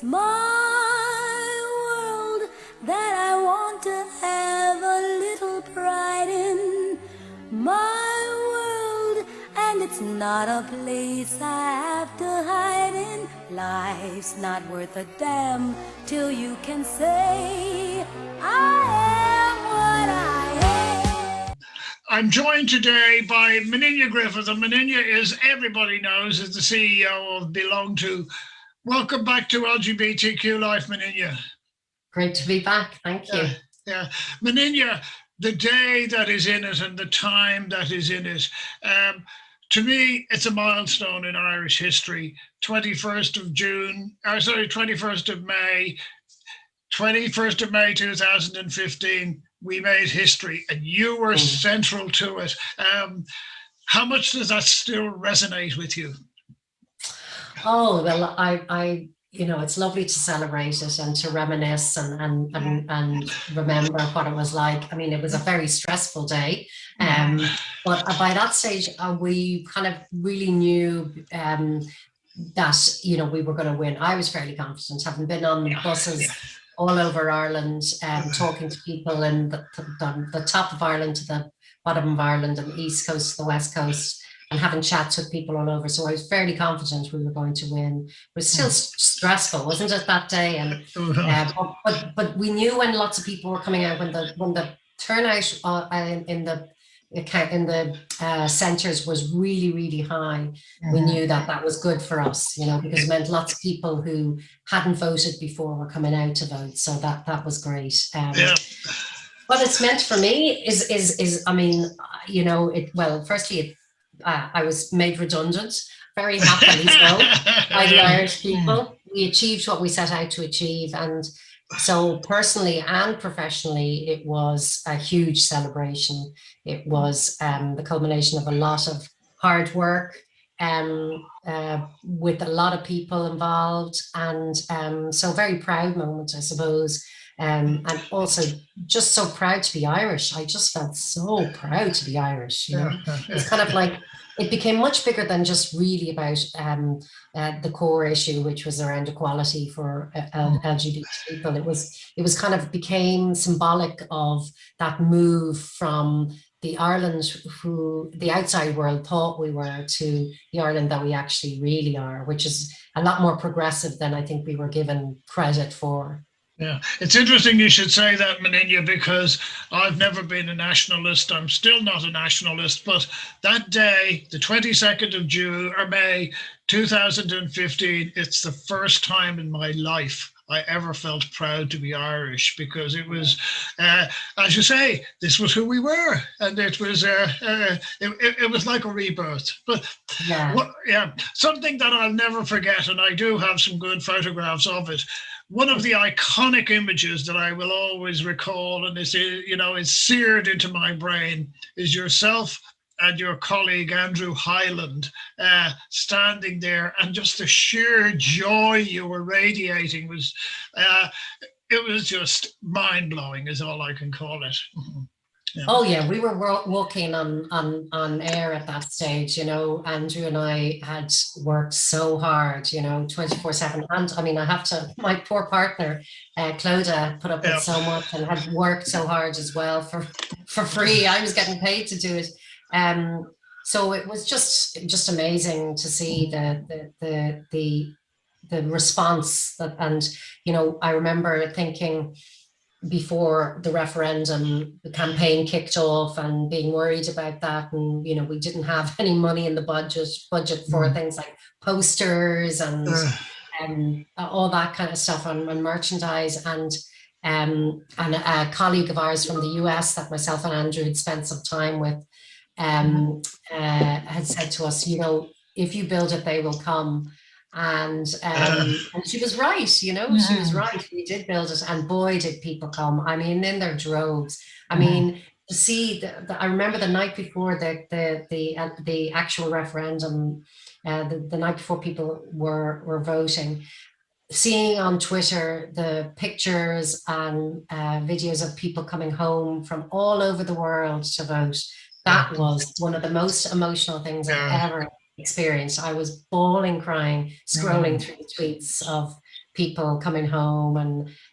My world that I want to have a little pride in. My world, and it's not a place I have to hide in. Life's not worth a damn till you can say I am what I am. I'm joined today by Moninne Griffith, and Moninne is, everybody knows, is the CEO of BeLongTo. Welcome back to LGBTQ Life, Moninne. Great to be back. Thank you. Yeah. Moninne, the day that is in it and the time that is in it, to me, it's a milestone in Irish history. 21st of June, 21st of May, 21st of May 2015, we made history and you were central to it. How much does that still resonate with you? Oh, well, it's lovely to celebrate it and to reminisce and remember what it was like. I mean, it was a very stressful day. But by that stage, we kind of really knew that, we were going to win. I was fairly confident, having been on buses all over Ireland, talking to people in the top of Ireland to the bottom of Ireland and the east coast to the west coast, and having chats with people all over. So I was fairly confident we were going to win. It was still stressful, wasn't it, that day? And but we knew when lots of people were coming out, when the turnout in the centres was really, really high. We knew that was good for us, because it meant lots of people who hadn't voted before were coming out to vote. So that was great. What it's meant for me is I mean, firstly, I was made redundant, very happily so, by the Irish people. We achieved what we set out to achieve, and so personally and professionally, it was a huge celebration. It was the culmination of a lot of hard work, with a lot of people involved, and so very proud moment, I suppose. And also just so proud to be Irish. I just felt so proud to be Irish. It's kind of like, it became much bigger than just really about the core issue, which was around equality for LGBT people. It was kind of became symbolic of that move from the Ireland who the outside world thought we were, to the Ireland that we actually really are, which is a lot more progressive than I think we were given credit for. Yeah, it's interesting you should say that, Moninne, because I've never been a nationalist. I'm still not a nationalist, but that day, the 22nd of June or May 2015, it's the first time in my life I ever felt proud to be Irish, because it was, as you say, this was who we were, and it was it was like a rebirth. But something that I'll never forget, and I do have some good photographs of it. One of the iconic images that I will always recall, and is seared into my brain, is yourself and your colleague Andrew Hyland standing there, and just the sheer joy you were radiating was, it was just mind-blowing, is all I can call it. Yeah. Oh yeah, we were walking on air at that stage. Andrew and I had worked so hard, 24/7. And I mean, I have to, my poor partner, Clodagh, put up with so much and had worked so hard as well for free. I was getting paid to do it. So it was just amazing to see the response and I remember thinking, before the referendum, the campaign kicked off, and being worried about that, and we didn't have any money in the budget for things like posters and all that kind of stuff, and merchandise, and a colleague of ours from the US that myself and Andrew had spent some time with had said to us, if you build it, they will come. And she was right, she was right. We did build it, and boy, did people come. I mean, in their droves. I mean, to see I remember the night before the actual referendum, the night before people were voting, seeing on Twitter the pictures and videos of people coming home from all over the world to vote. That was one of the most emotional things I've ever experienced. I was bawling, crying, scrolling through the tweets of people coming home,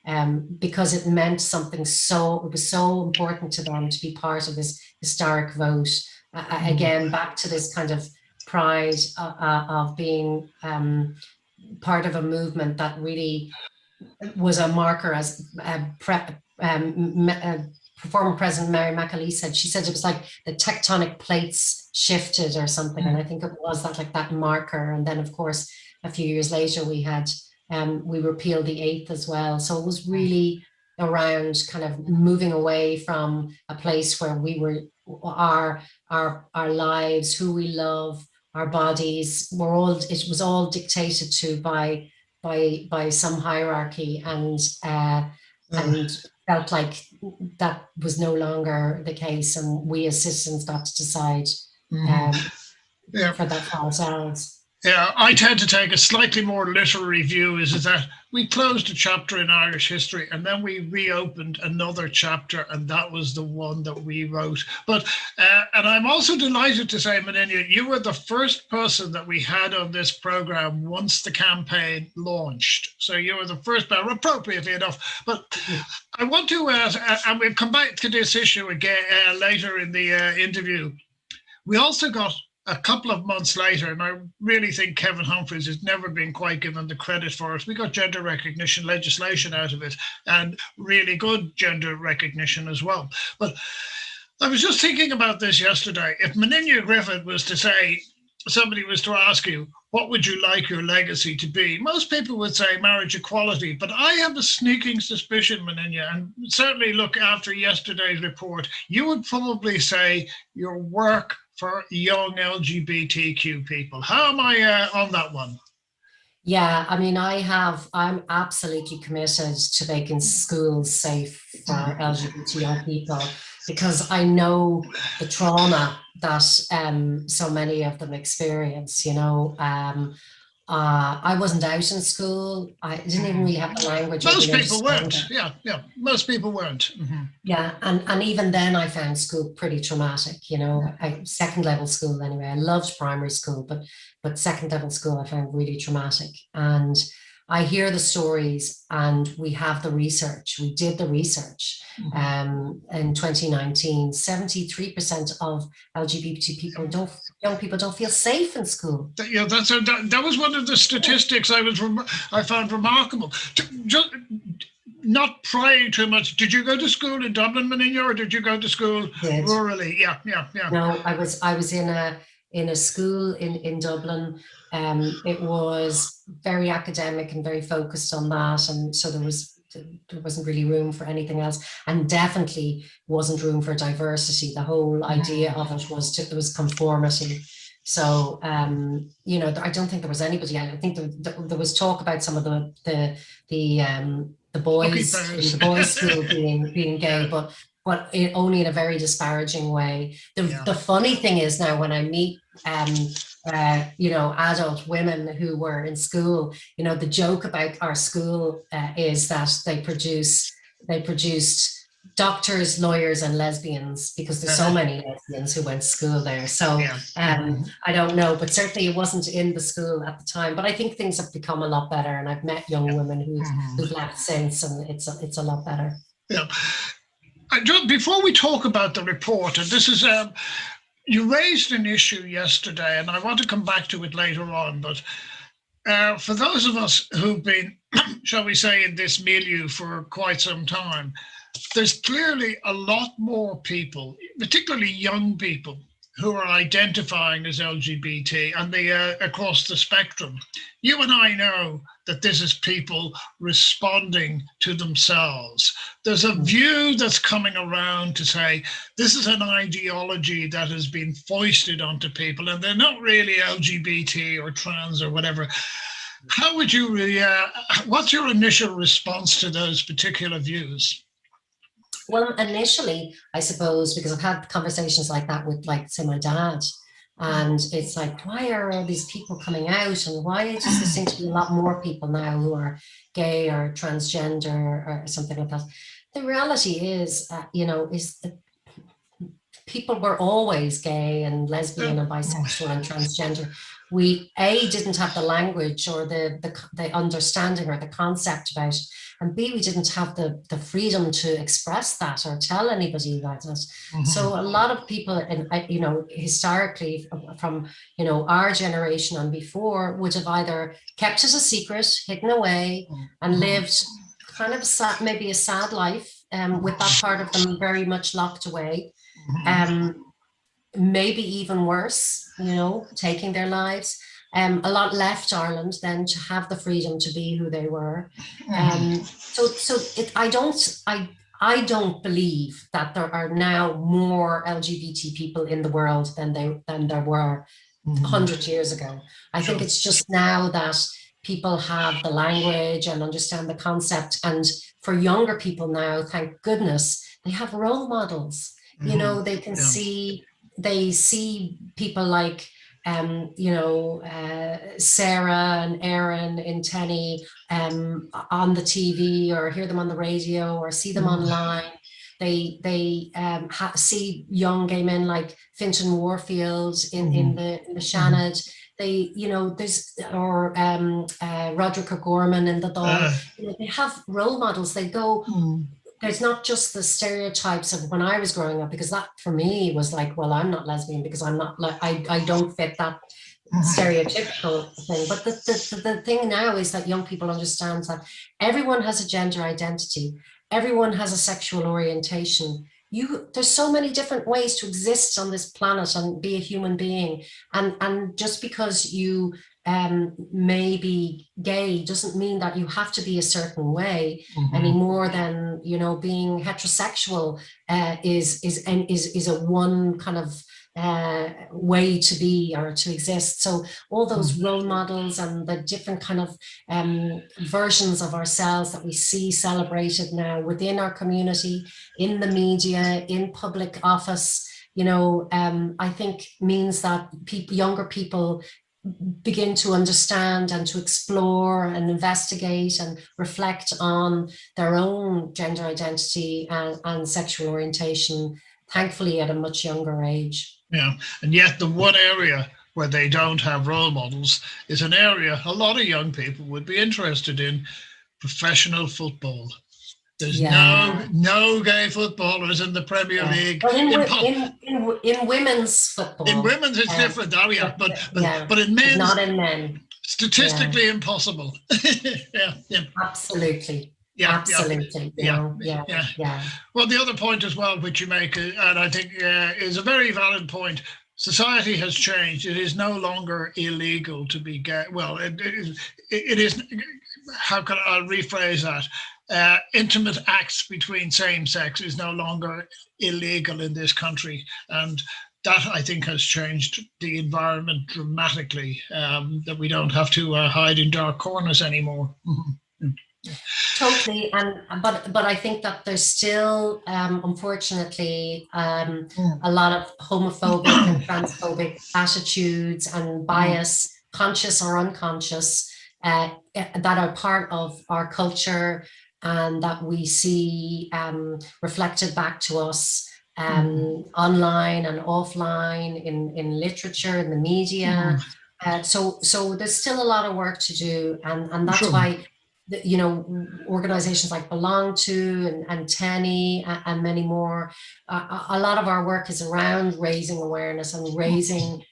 and because it meant something it was so important to them to be part of this historic vote. Again, back to this kind of pride of being part of a movement that really was a marker, as former President Mary McAlee said. She said it was like the tectonic plates shifted or something, and I think it was that marker. And then, of course, a few years later, we repealed the 8th as well. So it was really around kind of moving away from a place where we were our lives, who we love, our bodies it was all dictated to by some hierarchy, and felt like that was no longer the case, and we as citizens got to decide for that for ourselves. Yeah, I tend to take a slightly more literary view, is that we closed a chapter in Irish history and then we reopened another chapter, and that was the one that we wrote. But, and I'm also delighted to say, Moninne, you were the first person that we had on this program once the campaign launched. So you were the first, appropriately enough. But I want to, and we'll come back to this issue again later in the interview. We also got a couple of months later, and I really think Kevin Humphreys has never been quite given the credit for it. We got gender recognition legislation out of it, and really good gender recognition as well. But I was just thinking about this yesterday. If Moninne Griffith was to say, somebody was to ask you, what would you like your legacy to be? Most people would say marriage equality, but I have a sneaking suspicion, Moninne, and certainly look after yesterday's report, you would probably say your work for young LGBTQ people. How am I on that one? Yeah, I mean, I'm absolutely committed to making schools safe for LGBT young people, because I know the trauma that so many of them experience. I wasn't out in school. I didn't even really have the language. Most people weren't. Yeah. Most people weren't. Mm-hmm. Yeah, and even then I found school pretty traumatic. Second level school anyway. I loved primary school, but second level school I found really traumatic. And I hear the stories, and we have the research. We did the research in 2019. 73% of LGBT young people don't feel safe in school. Yeah, that was one of the statistics I found remarkable. Just not prying too much. Did you go to school in Dublin, Moninne, or did you go to school rurally? Yeah. No, I was in a school in Dublin. It was very academic and very focused on that, and so there wasn't really room for anything else, and definitely wasn't room for diversity. The whole idea of it was conformity. So I don't think there was anybody. I think there was talk about some of the boys in the boys' school being gay, but only in a very disparaging way. The funny thing is, now when I meet adult women who were in school, the joke about our school is that they produced doctors, lawyers, and lesbians, because there's so many lesbians who went to school there. So I don't know, but certainly it wasn't in the school at the time. But I think things have become a lot better, and I've met young women who've left since, and it's a lot better. Yeah. Before we talk about the report, and this is you raised an issue yesterday, and I want to come back to it later on, but for those of us who've been, shall we say, in this milieu for quite some time, there's clearly a lot more people, particularly young people, who are identifying as LGBT, and they are across the spectrum. You and I know that this is people responding to themselves. There's a view that's coming around to say this is an ideology that has been foisted onto people, and they're not really LGBT or trans or whatever. How would you what's your initial response to those particular views? Well, initially, I suppose, because I've had conversations like that with, like, say, my dad, and it's like, why are all these people coming out, and why does there seem to be a lot more people now who are gay or transgender or something like that? The reality is, is that people were always gay and lesbian and bisexual and transgender. we didn't have the language or the understanding or the concept about it, and B, we didn't have the freedom to express that or tell anybody about it. So a lot of people, you know, historically from, you know, our generation and before would have either kept it a secret, hidden away, and lived kind of maybe a sad life with that part of them very much locked away. Maybe even worse, you know, taking their lives. A lot left Ireland then to have the freedom to be who they were. I don't believe that there are now more LGBT people in the world than there were 100 years ago. I think it's just now that people have the language and understand the concept. And for younger people now, thank goodness, they have role models. You know, they can see, they see people like, you know, Sarah and Aaron in Tenny on the TV, or hear them on the radio, or see them online. They see young gay men like Fintan Warfield in the Shannon. They, you know, there's, or Roderick O'Gorman in the Dawn. You know, they have role models. They go, there's not just the stereotypes of when I was growing up, because that for me was like, well, I'm not lesbian because I'm not, like, I don't fit that stereotypical thing. But the thing now is that young people understand that everyone has a gender identity. Everyone has a sexual orientation. There's so many different ways to exist on this planet and be a human being. And just because you may be gay doesn't mean that you have to be a certain way any more than, you know, being heterosexual is a one kind of way to be or to exist. So all those role models and the different kind of versions of ourselves that we see celebrated now within our community, in the media, in public office, you know, I think means that younger people begin to understand and to explore and investigate and reflect on their own gender identity and sexual orientation, thankfully at a much younger age. Yeah, and yet the one area where they don't have role models is an area a lot of young people would be interested in: professional football. There's no gay footballers in the Premier League. Well, in women's football. In women's it's different, but in men's, not in men. Statistically impossible. Absolutely. Absolutely. Well, the other point as well, which you make, and I think is a very valid point. Society has changed. It is no longer illegal to be gay. Well, it is. How can I rephrase that? Intimate acts between same sex is no longer illegal in this country, and that I think has changed the environment dramatically. That we don't have to hide in dark corners anymore. Totally, but I think that there's still, unfortunately, a lot of homophobic and transphobic attitudes and bias, conscious or unconscious, that are part of our culture and that we see reflected back to us online and offline, in literature, in the media. So there's still a lot of work to do, and that's why, you know, organizations like BeLongTo and Tenny and many more, a lot of our work is around raising awareness and raising,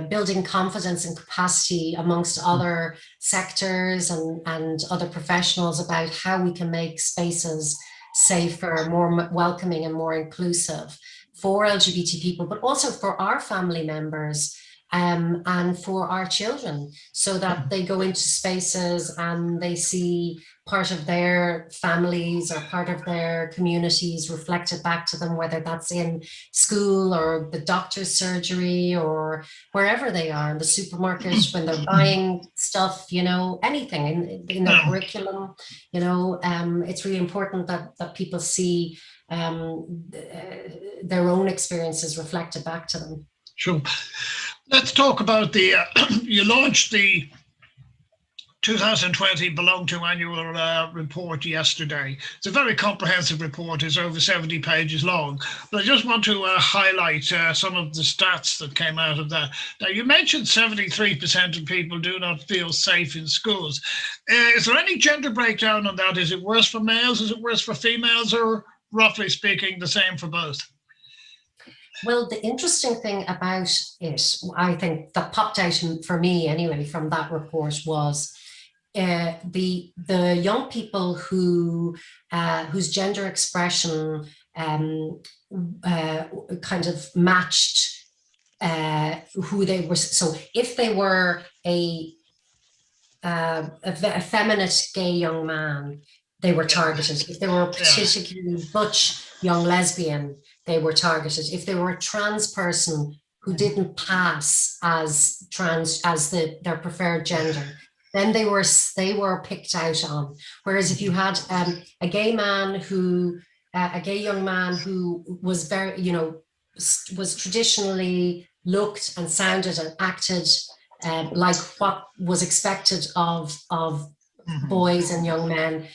building confidence and capacity amongst other sectors and other professionals about how we can make spaces safer, more welcoming and more inclusive for LGBT people, but also for our family members. And for our children, so that they go into spaces and they see part of their families or part of their communities reflected back to them, whether that's in school or the doctor's surgery or wherever they are, in the supermarket, when they're buying stuff, you know, anything in their curriculum. You know, it's really important that people see their own experiences reflected back to them. Sure. Let's talk about the, you launched the 2020 BeLongTo annual report yesterday. It's a very comprehensive report. It's over 70 pages long. But I just want to highlight some of the stats that came out of that. Now, you mentioned 73% of people do not feel safe in schools. Is there any gender breakdown on that? Is it worse for males? Is it worse for females? Or roughly speaking, the same for both? Well, the interesting thing about it, I think that popped out for me anyway from that report was the young people who whose gender expression kind of matched who they were. So if they were a feminist gay young man, they were targeted. If they were a particularly butch young lesbian, they were targeted. If they were a trans person who didn't pass as trans, as their preferred gender, then they were picked out on. Whereas if you had a gay man who, a gay young man who was very, you know, was traditionally looked and sounded and acted like what was expected of boys and young men,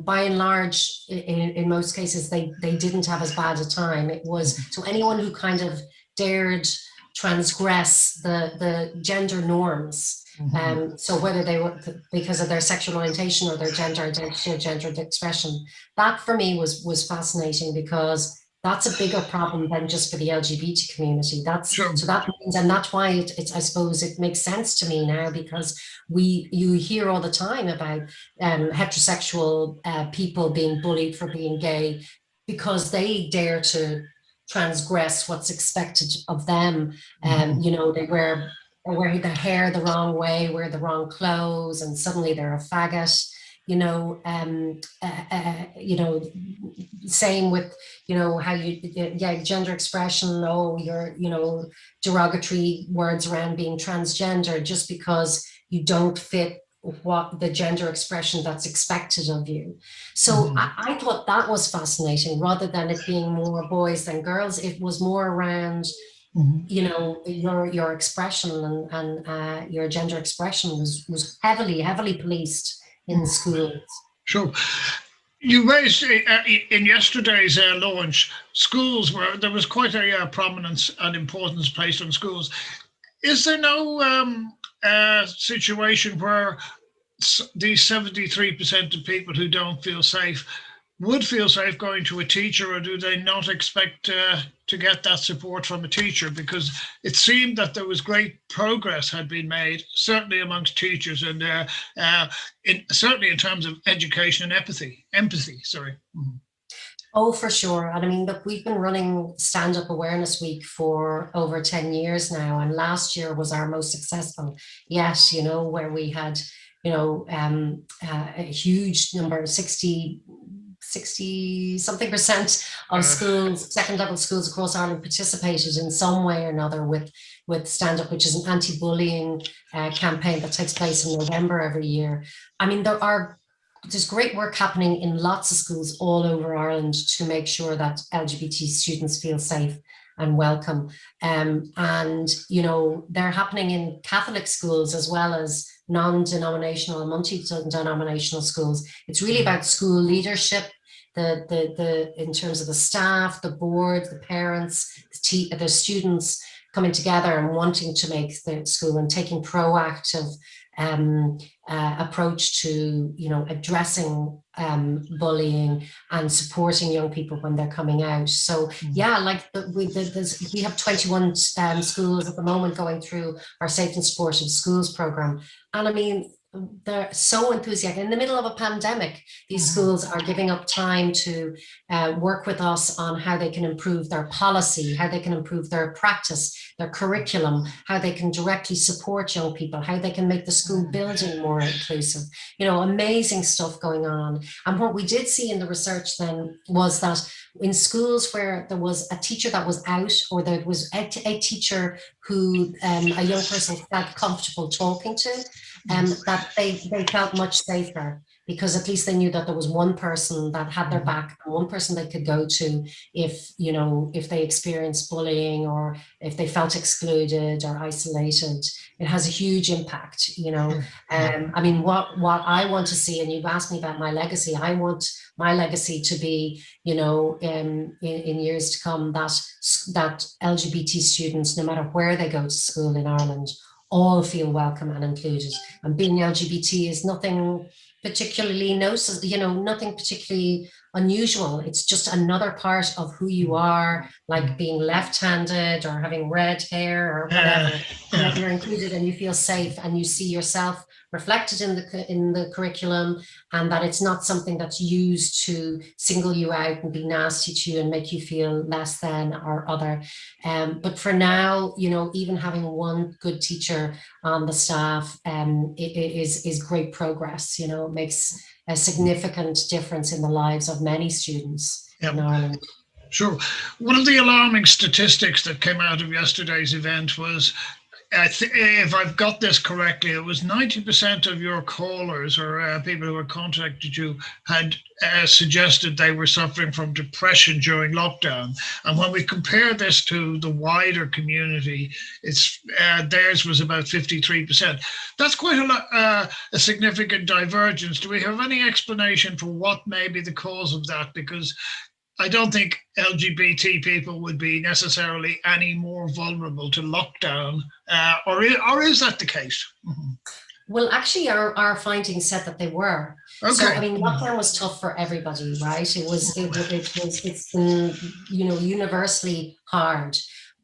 by and large, in most cases, they didn't have as bad a time. It was, so anyone who kind of dared transgress the gender norms, so whether they were because of their sexual orientation or their gender identity or gender expression, that for me was fascinating, because that's a bigger problem than just for the LGBT community. That's sure. So that means, and that's why it's I suppose it makes sense to me now, because you hear all the time about heterosexual people being bullied for being gay because they dare to transgress what's expected of them. You know, they wear their hair the wrong way, wear the wrong clothes, and suddenly they're a faggot. You know, same with, you know, how gender expression, you're, derogatory words around being transgender just because you don't fit what the gender expression that's expected of you. So I thought that was fascinating, rather than it being more boys than girls. It was more around, you know, your expression and your gender expression was heavily policed in schools. Sure. You raised in yesterday's launch, schools where there was quite a prominence and importance placed on schools. Is there no situation where these 73% of people who don't feel safe would feel safe going to a teacher, or do they not expect to get that support from a teacher? Because it seemed that there was great progress had been made, certainly amongst teachers, and certainly in terms of education and empathy. Sorry. Oh, for sure. And I mean, look, we've been running Stand Up Awareness Week for over 10 years now, and last year was our most successful yet, you know, where we had, you know, a huge number, 60 something percent of schools, second level schools across Ireland participated in some way or another with Stand Up, which is an anti-bullying campaign that takes place in November every year. I mean, there's great work happening in lots of schools all over Ireland to make sure that LGBT students feel safe and welcome. And, you know, they're happening in Catholic schools as well as non-denominational and multi-denominational schools. It's really about school leadership, in terms of the staff, the board, the parents, the students coming together and wanting to make the school and taking proactive approach to, you know, addressing bullying and supporting young people when they're coming out. So yeah, like we have 21 schools at the moment going through our Safe and Supportive Schools program, and I mean, they're so enthusiastic. In the middle of a pandemic, these schools are giving up time to work with us on how they can improve their policy, how they can improve their practice, their curriculum, how they can directly support young people, how they can make the school building more inclusive. You know, amazing stuff going on. And what we did see in the research then was that in schools where there was a teacher that was out, or there was a teacher who a young person felt comfortable talking to, that they felt much safer. because at least they knew that there was one person that had their back, and one person they could go to if, you know, if they experienced bullying or if they felt excluded or isolated. It has a huge impact, you know. I mean, what I want to see, and you've asked me about my legacy, I want my legacy to be, you know, in years to come, that LGBT students, no matter where they go to school in Ireland, all feel welcome and included. And being LGBT is nothing particularly, you know, nothing particularly unusual. It's just another part of who you are, like being left-handed or having red hair or whatever, and that you're included and you feel safe and you see yourself reflected in the curriculum, and that it's not something that's used to single you out and be nasty to you and make you feel less than or other. But for now, you know, even having one good teacher on the staff is great progress. You know, it makes a significant difference in the lives of many students in Ireland. Sure. One of the alarming statistics that came out of yesterday's event was, if I've got this correctly, it was 90% of your callers or people who had contacted you had suggested they were suffering from depression during lockdown. And when we compare this to the wider community, it's theirs was about 53%. That's quite a significant divergence. Do we have any explanation for what may be the cause of that? Because I don't think LGBT people would be necessarily any more vulnerable to lockdown, or is that the case? Well, actually, our findings said that they were. Okay. So, I mean, lockdown was tough for everybody, right? It's been, you know, universally hard.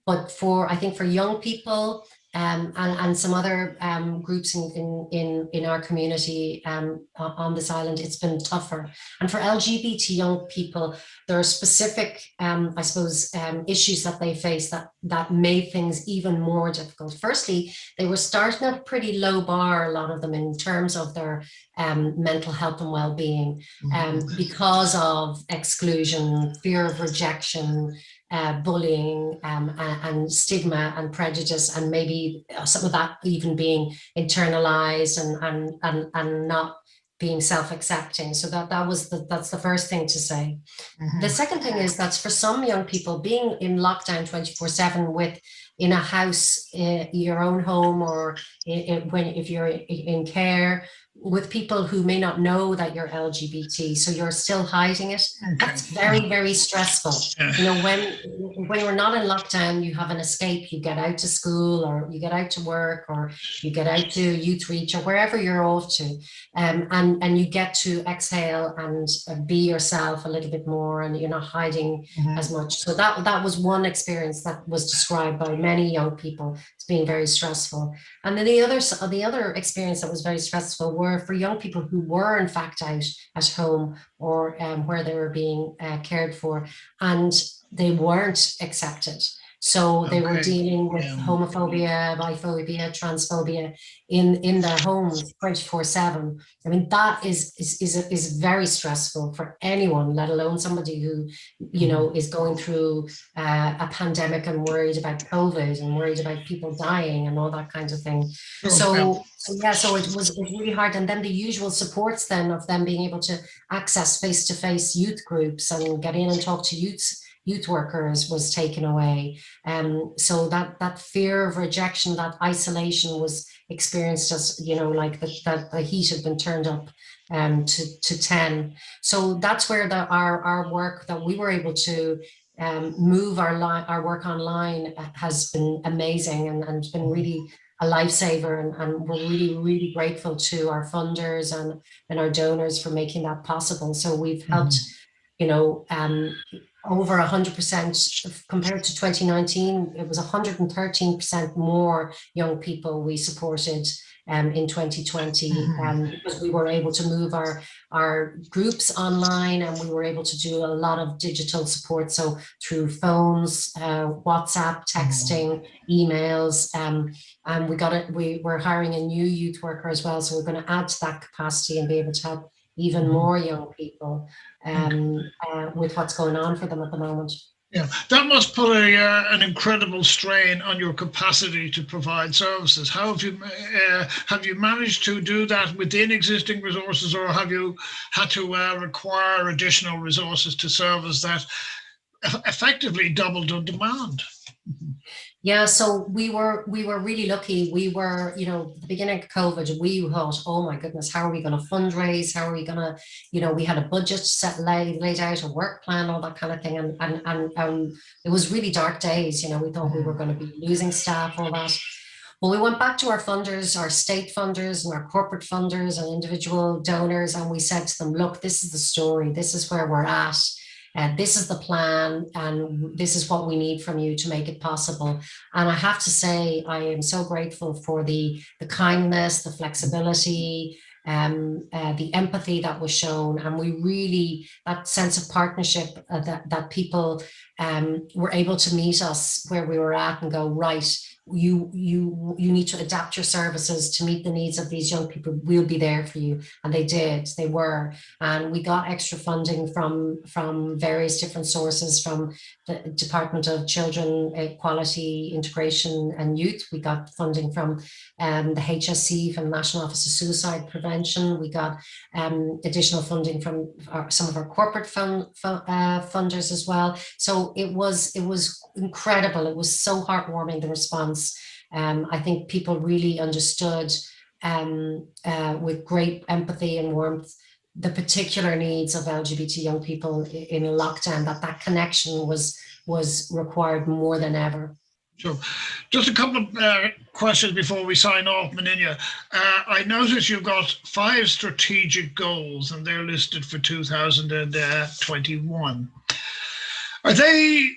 But I think for young people, and some other groups in our community on this island, it's been tougher. And for LGBT young people, there are specific, I suppose, issues that they face that made things even more difficult. Firstly, they were starting at a pretty low bar, a lot of them, in terms of their mental health and well-being, because of exclusion, fear of rejection, bullying, and stigma and prejudice, and maybe some of that even being internalized and not being self-accepting. So that's the first thing to say. The second thing is that for some young people, being in lockdown 24/7 in a house, your own home, or if you're in care with people who may not know that you're LGBT, so you're still hiding it. That's very, very stressful. You know, when you're not in lockdown, you have an escape. You get out to school, or you get out to work, or you get out to youth reach, or wherever you're off to, and you get to exhale and be yourself a little bit more, and you're not hiding as much. So that was one experience that was described by many young people as being very stressful. And then the other experience that was very stressful were for young people who were in fact out at home, or where they were being cared for, and they weren't accepted. So they were dealing with homophobia, biphobia, transphobia in their homes 24/7. I mean, that is very stressful for anyone, let alone somebody who, you know, is going through a pandemic and worried about COVID and worried about people dying and all that kind of thing. So it was really hard. And then the usual supports then of them being able to access face-to-face youth groups and get in and talk to youth workers was taken away. So that fear of rejection, that isolation was experienced as, you know, like that the heat had been turned up to 10. So that's where our work that we were able to move our work online has been amazing, and been really a lifesaver, and we're really, really grateful to our funders and our donors for making that possible. So we've helped, you know, over 100% compared to 2019. It was 113% more young people we supported in 2020, because we were able to move our groups online, and we were able to do a lot of digital support. So through phones, WhatsApp, texting, emails, and we're hiring a new youth worker as well. So we're going to add to that capacity and be able to help even more young people with what's going on for them at the moment. Yeah, that must put an incredible strain on your capacity to provide services. How have you managed to do that within existing resources, or have you had to require additional resources to service that effectively doubled on demand? Yeah, so we were really lucky. We were, the beginning of COVID, we thought, oh my goodness, how are we going to fundraise? How are we going to, we had a budget set laid out, a work plan, all that kind of thing, and it was really dark days. We thought we were going to be losing staff, all that. Well, we went back to our funders, our state funders and our corporate funders and individual donors, and we said to them, look, this is the story. This is where we're at. This is the plan, and this is what we need from you to make it possible. And I have to say, I am so grateful for the kindness, the flexibility, the empathy that was shown, and we really, that sense of partnership, that people were able to meet us where we were at and go, right, you need to adapt your services to meet the needs of these young people. We'll be there for you. And they did, they were. And we got extra funding from various different sources, from the Department of Children, Equality, Integration and Youth. We got funding from the HSC, from the National Office of Suicide Prevention. We got additional funding from some of our corporate funders as well. So it was incredible. It was so heartwarming, the response. I think people really understood with great empathy and warmth the particular needs of LGBT young people in lockdown, that connection was required more than ever. So, just a couple of questions before we sign off, Moninne. I notice you've got 5 strategic goals, and they're listed for 2021. Are they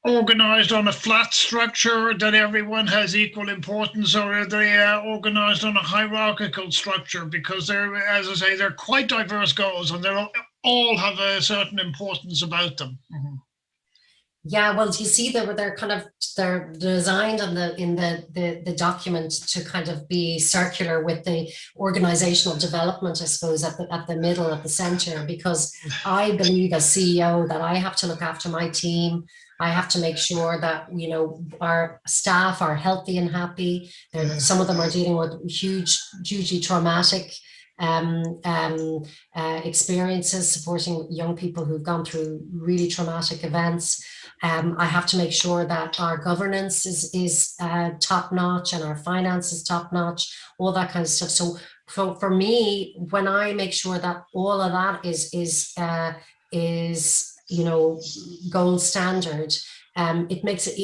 organised on a flat structure that everyone has equal importance, or are they organised on a hierarchical structure? Because they're, as I say, they're quite diverse goals, and they all have a certain importance about them. Mm-hmm. Yeah, well, you see, they're designed in the document to kind of be circular, with the organizational development, I suppose, at the middle, at the center, because I believe as CEO that I have to look after my team. I have to make sure that, our staff are healthy and happy. Some of them are dealing with hugely traumatic experiences, supporting young people who've gone through really traumatic events. I have to make sure that our governance is top notch, and our finance is top notch, all that kind of stuff. So for me, when I make sure that all of that is gold standard, it makes it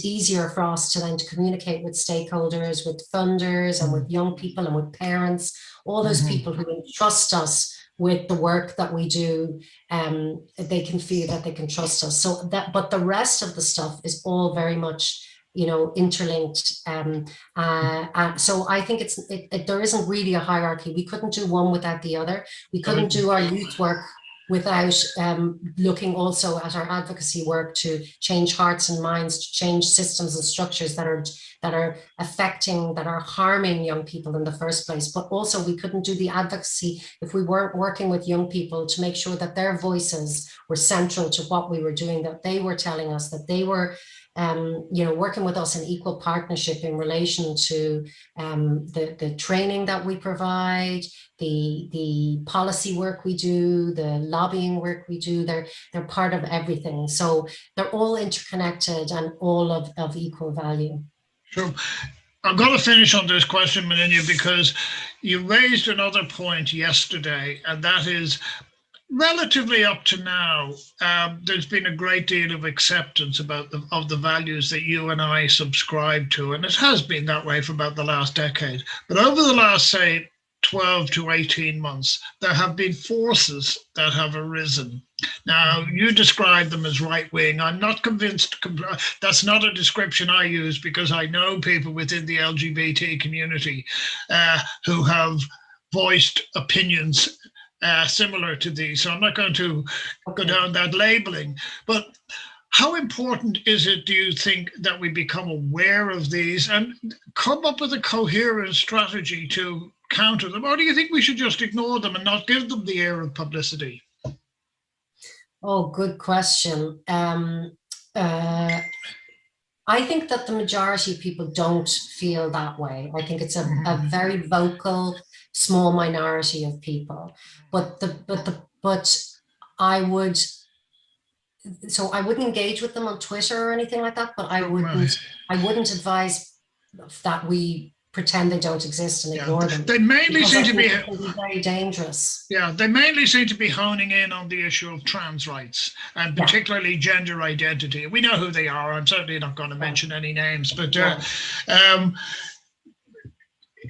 easier for us to then to communicate with stakeholders, with funders, and with young people, and with parents, all those people who entrust us with the work that we do. They can feel that they can trust us. So but the rest of the stuff is all very much, interlinked. So I think there isn't really a hierarchy. We couldn't do one without the other. We couldn't do our youth work without looking also at our advocacy work to change hearts and minds, to change systems and structures that are affecting, that are harming young people in the first place. But also, we couldn't do the advocacy if we weren't working with young people to make sure that their voices were central to what we were doing, that they were telling us, that they were working with us in equal partnership in relation to the training that we provide, the policy work we do, the lobbying work we do. They're part of everything. So they're all interconnected and all of equal value. Sure. I'm going to finish on this question, Moninne, because you raised another point yesterday, and that is, relatively up to now, there's been a great deal of acceptance of the values that you and I subscribe to, and it has been that way for about the last decade. But over the last, say, 12 to 18 months, there have been forces that have arisen. Now, you describe them as right-wing. I'm not convinced. That's not a description I use, because I know people within the LGBT community who have voiced opinions similar to these. So I'm not going to go down that labeling. But how important is it, do you think, that we become aware of these and come up with a coherent strategy to counter them? Or do you think we should just ignore them and not give them the air of publicity? Oh, good question. I think that the majority of people don't feel that way. I think it's a very vocal, small minority of people. But I would, so I wouldn't engage with them on Twitter or anything like that, but Right. I wouldn't advise that we pretend they don't exist and Yeah, ignore them, they mainly because I seem to think be. it can be very dangerous. Yeah, they mainly seem to be honing in on the issue of trans rights and Yeah, particularly gender identity. We know who they are. I'm certainly not going to right, mention any names, but right. um,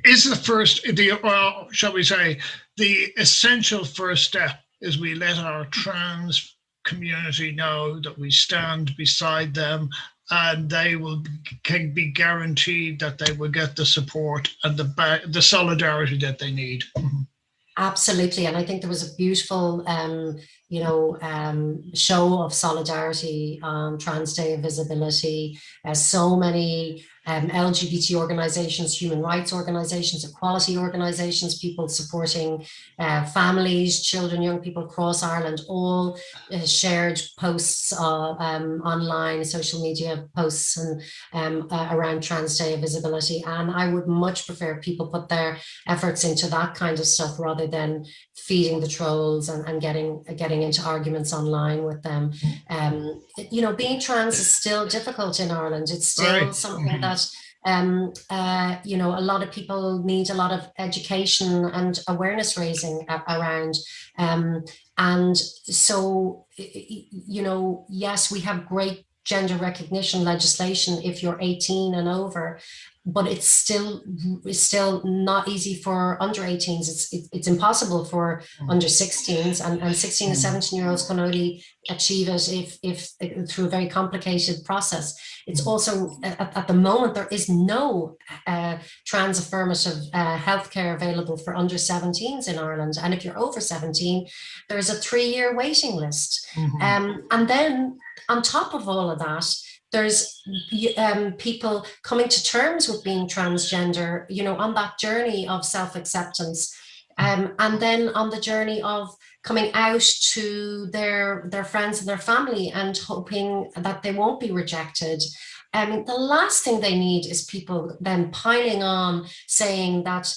is the first, the well, shall we say, the essential first step is we let our trans community know that we stand beside them and they will can be guaranteed that they will get the support and the solidarity that they need. Absolutely. And I think there was a beautiful, show of solidarity on Trans Day of Visibility. So many LGBT organizations, human rights organizations, equality organizations, people supporting families, children, young people across Ireland, all shared posts online, social media posts and around Trans Day of Visibility. And I would much prefer people put their efforts into that kind of stuff rather than feeding the trolls and getting into arguments online with them. Being trans is still difficult in Ireland. It's still Right. something that a lot of people need a lot of education and awareness raising around. And so, yes, we have great gender recognition legislation if you're 18 and over, but it's still not easy for under 18s. It's impossible for under 16s, and 16 and 17-year-olds can only achieve it if through a very complicated process. It's also at the moment there is no trans affirmative healthcare available for under 17s in Ireland, and if you're over 17, there's a 3-year waiting list. And then on top of all of that, there's people coming to terms with being transgender, on that journey of self-acceptance, and then on the journey of coming out to their friends and their family and hoping that they won't be rejected. The last thing they need is people then piling on saying that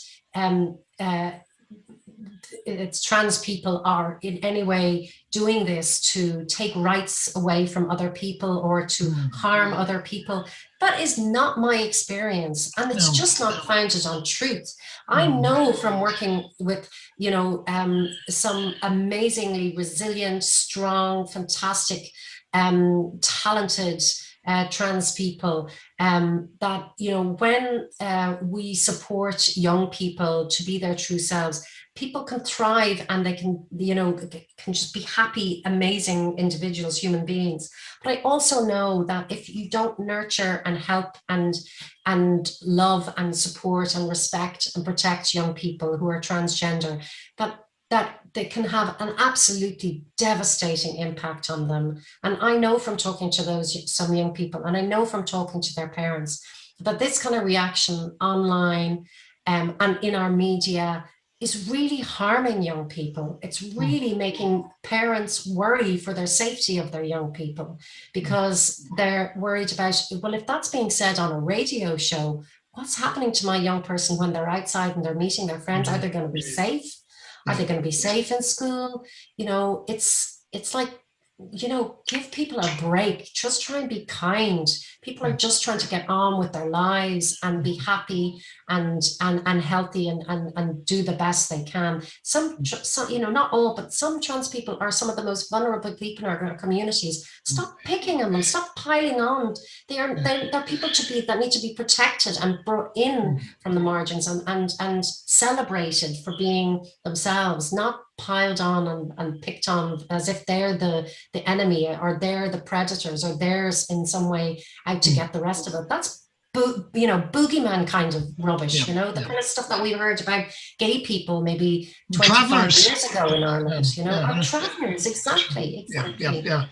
it's trans people are in any way doing this to take rights away from other people or to harm other people. That is not my experience, and it's just not founded on truth. I know from working with some amazingly resilient, strong, fantastic, talented trans people, that when we support young people to be their true selves, people can thrive and they can just be happy, amazing individuals, human beings. But I also know that if you don't nurture and help and love and support and respect and protect young people who are transgender, that they can have an absolutely devastating impact on them. And I know from talking to some young people, and I know from talking to their parents, that this kind of reaction online and in our media is really harming young people. It's really making parents worry for their safety of their young people, because they're worried about, well, if that's being said on a radio show, what's happening to my young person when they're outside and they're meeting their friends? Are they going to be safe? Are they going to be safe in school? It's like, give people a break. Just try and be kind. People are just trying to get on with their lives and be happy and healthy and do the best they can. Some, not all, but some trans people are some of the most vulnerable people in our communities. Stop picking on them. Stop piling on. They're people that need to be protected and brought in from the margins and celebrated for being themselves, not piled on and picked on as if they're the enemy, or they're the predators, or there's in some way out to get the rest of it. That's boogeyman kind of rubbish, the kind of stuff that we heard about gay people maybe 25 years ago in Ireland, are travelers. Exactly. Yeah.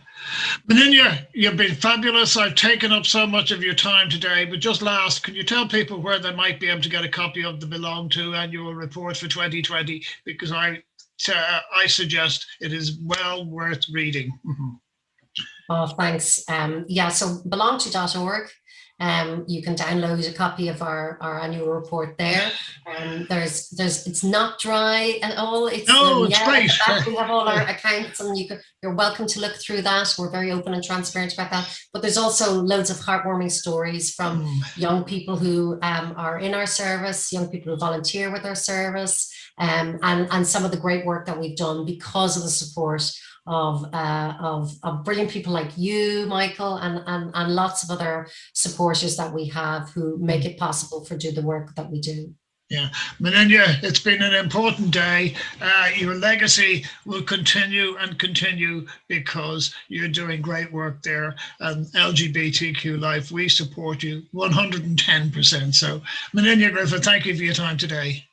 Moninne, you've been fabulous. I've taken up so much of your time today, but just last, can you tell people where they might be able to get a copy of the BeLongTo annual report for 2020? Because I I suggest it is well worth reading. Oh, thanks. Yeah, so belongto.org. You can download a copy of our annual report there. It's not dry at all. It's No, it's yeah, great. at the back we have all our accounts, and you're welcome to look through that. We're very open and transparent about that. But there's also loads of heartwarming stories from young people who are in our service, young people who volunteer with our service, and some of the great work that we've done because of the support of brilliant people like you, Michael, and lots of other supporters that we have who make it possible for do the work that we do. Yeah, Moninne, it's been an important day. Your legacy will continue and continue because you're doing great work there. And LGBTQ Life, we support you 110%. So, Moninne Griffith, thank you for your time today.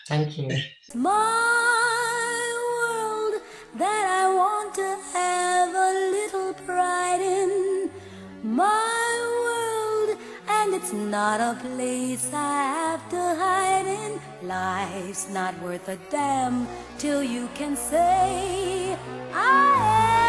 Thank you. My world that I want to have a little pride in. My world, and it's not a place I have to hide in. Life's not worth a damn till you can say I am.